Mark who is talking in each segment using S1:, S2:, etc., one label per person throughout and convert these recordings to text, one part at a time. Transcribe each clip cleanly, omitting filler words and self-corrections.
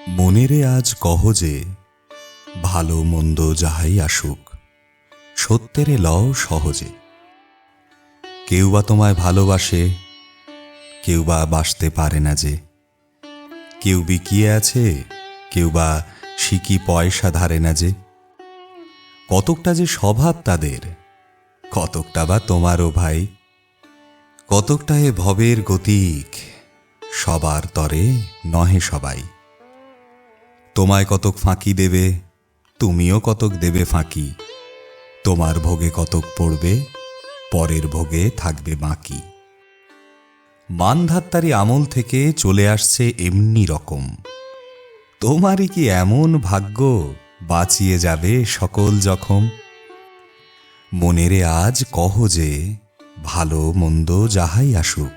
S1: মনেরে আজ কহ যে ভালো মন্দ যাহাই আসুক, সত্যেরে লও সহজে। কেউ বা তোমায় ভালোবাসে, কেউ বা বাসতে পারে না যে। কেউ বিকিয়ে আছে, কেউ বা সিকি পয়সা ধারে না যে। কতকটা যে স্বভাব তাদের, কতকটা বা তোমারও ভাই। কতকটা এ ভবের গতিক, সবার তরে নহে সবাই। তোমায় কতক ফাঁকি দেবে, তুমিও কতক দেবে ফাঁকি। তোমার ভোগে কতক পড়বে, পরের ভোগে থাকবে বাকি। মানধাত্তারি আমল থেকে চলে আসছে এমনি রকম। তোমারই কি এমন ভাগ্য, বাঁচিয়ে যাবে সকল জখম। মনেরে আজ কহ যে ভালো মন্দ যাহাই আসুক,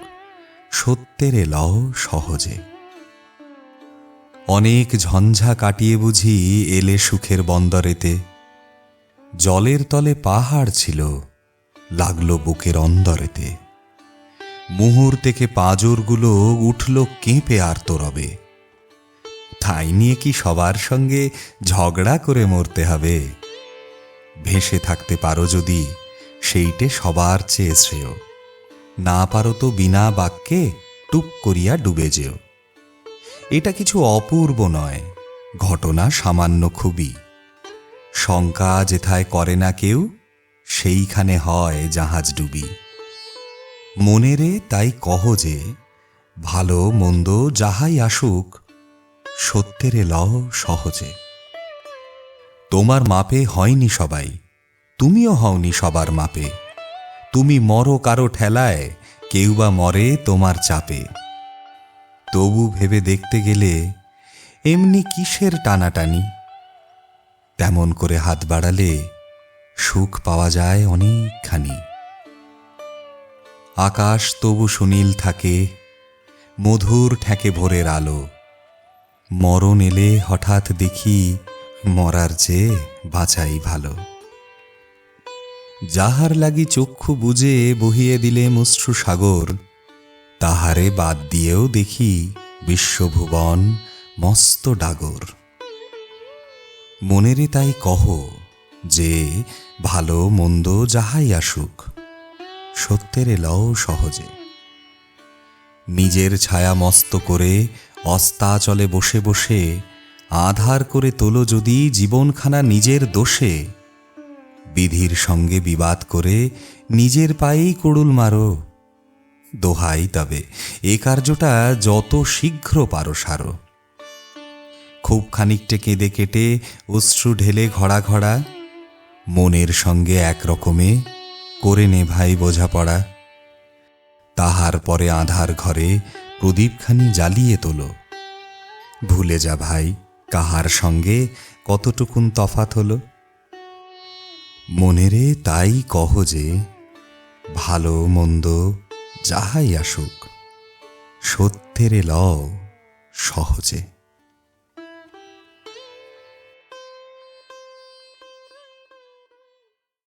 S1: সত্যেরে লও সহজে। অনেক ঝঞ্ঝা কাটিয়ে বুঝি এলে সুখের বন্দরেতে। জলের তলে পাহাড় ছিল, লাগলো বুকের অন্দরেতে। মুহূর্তেকে পাঁজরগুলো উঠল কেঁপে আর্তরবে। তাই নিয়ে কি সবার সঙ্গে ঝগড়া করে মরতে হবে? ভেসে থাকতে পারো যদি, সেইটে সবার চেয়ে শ্রেয়। না পারো তো বিনা বাক্যে টুপ করিয়া ডুবে যেও। এটা কিছু অপূর্ব নয়, ঘটনা সামান্য খুবই। শঙ্কা যেথায় করে না কেউ, সেইখানে হয় জাহাজ ডুবি। মনেরে তাই কহ যে ভালো মন্দ যাহাই আসুক, সত্যেরে লও সহজে। তোমার মাপে হয়নি সবাই, তুমিও হওনি সবার মাপে। তুমি মরো কারো ঠেলায়, কেউ বা মরে তোমার চাপে। তবু ভেবে দেখতে গেলে এমনি কিসের টানাটানি। তেমন করে হাত বাড়ালে সুখ পাওয়া যায় অনেকখানি। আকাশ তবু সুনীল থাকে, মধুর ঠেকে ভোরের আলো। মরণ এলে হঠাৎ দেখি, মরার চেয়ে বাঁচাই ভালো। যাহার লাগি চক্ষু বুজে বহিয়ে দিলে মুশ্রু সাগর, তাহারে বাদ দিয়েও দেখি বিশ্বভুবন মস্ত ডাগর। মনেরে তাই কহ যে ভালো মন্দ যাহাই আসুক, সত্যেরে লও সহজে। নিজের ছায়া মস্ত করে অস্তাচলে বসে বসে আধার করে তোলো যদি জীবনখানা নিজের দোষে। বিধির সঙ্গে বিবাদ করে নিজের পায়েই কুড়ুল মারো। দোহাই তবে এ কার্যটা যত শীঘ্র পারো সারো। খুব খানিকটে কেঁদে কেটে অশ্রু ঢেলে ঘড়া ঘড়া, মনের সঙ্গে একরকমে করে নে ভাই বোঝাপড়া। তাহার পরে আধার ঘরে প্রদীপখানি জ্বালিয়ে তোলো। ভুলে যা ভাই কাহার সঙ্গে কতটুকুন তফাত হলো। মনেরে তাই কহ যে ভালো মন্দ যাহাই আসুক, সত্যেরে লও সহজে।